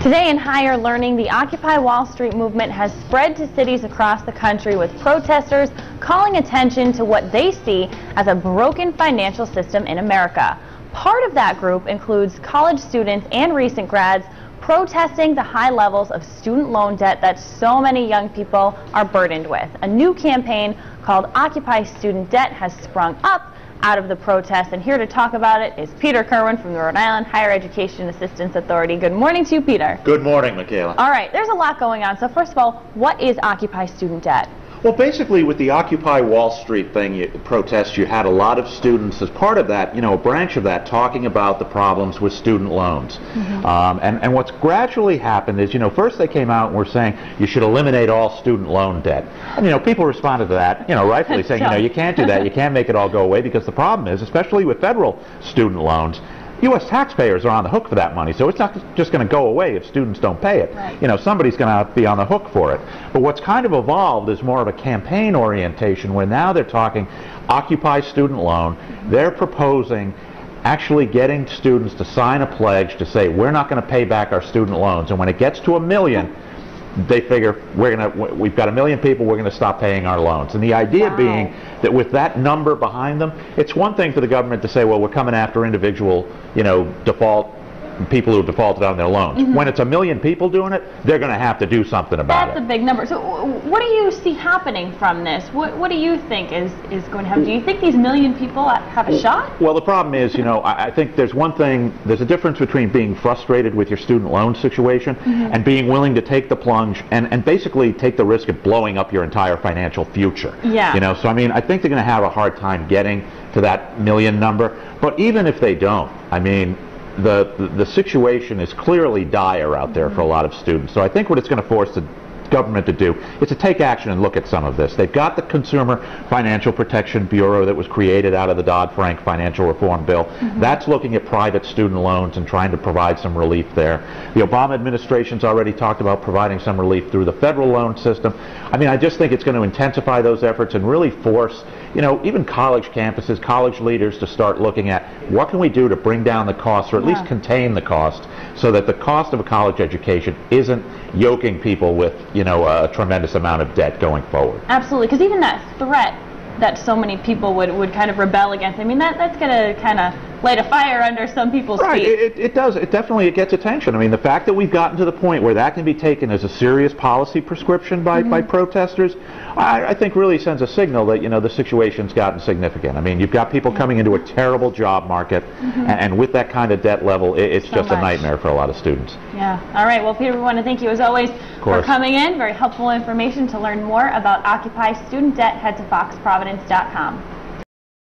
Today in higher learning, the Occupy Wall Street movement has spread to cities across the country with protesters calling attention to what they see as a broken financial system in America. Part of that group includes college students and recent grads protesting the high levels of student loan debt that so many young people are burdened with. A new campaign called Occupy Student Debt has sprung up out of the protest, and here to talk about it is Peter Kerwin from the Rhode Island Higher Education Assistance Authority. Good morning to you, Peter. Good morning, Michaela. All right, there's a lot going on. So first of all, what is Occupy Student Debt? Well, basically, with the Occupy Wall Street protest, you had a lot of students as part of that, a branch of that, talking about the problems with student loans. And what's gradually happened is, first they came out and were saying you should eliminate all student loan debt. And, people responded to that, rightfully saying, you can't do that, you can't make it all go away, because the problem is, especially with federal student loans, U.S. taxpayers are on the hook for that money, so it's not just going to go away if students don't pay it. Right. Somebody's going to be on the hook for it. But what's kind of evolved is more of a campaign orientation, where now they're talking Occupy student loan. They're proposing actually getting students to sign a pledge to say, we're not going to pay back our student loans, and when it gets to 1 million, they figure we've got 1 million people, we're going to stop paying our loans. And the idea being that with that number behind them, it's one thing for the government to say, well, we're coming after individual, people who defaulted on their loans. When it's 1 million people doing it, they're going to have to do something about it. That's a big number. So what do you see happening from this? What do you think is going to happen? Do you think these 1 million people have a shot? Well, the problem is, I think there's a difference between being frustrated with your student loan situation and being willing to take the plunge and basically take the risk of blowing up your entire financial future. Yeah. So I think they're going to have a hard time getting to that 1 million number. But even if they don't, the situation is clearly dire out there for a lot of students. So I think what it's going to force the government to do is to take action and look at some of this. They've got the Consumer Financial Protection Bureau that was created out of the Dodd-Frank financial reform bill. That's looking at private student loans and trying to provide some relief there. The Obama administration's already talked about providing some relief through the federal loan system. I just think it's going to intensify those efforts and really force, even college campuses, college leaders to start looking at what can we do to bring down the cost, or at least contain the cost, so that the cost of a college education isn't yoking people with, a tremendous amount of debt going forward. Absolutely, because even that threat that so many people would kind of rebel against, that's going to kind of light a fire under some people's feet. Right, it does. It definitely gets attention. The fact that we've gotten to the point where that can be taken as a serious policy prescription by protesters, I think really sends a signal that, the situation's gotten significant. You've got people coming into a terrible job market, and with that kind of debt level, it's just a nightmare for a lot of students. Yeah. All right. Well, Peter, we want to thank you as always for coming in. Very helpful information. To learn more about Occupy Student Debt, head to foxprovidence.com.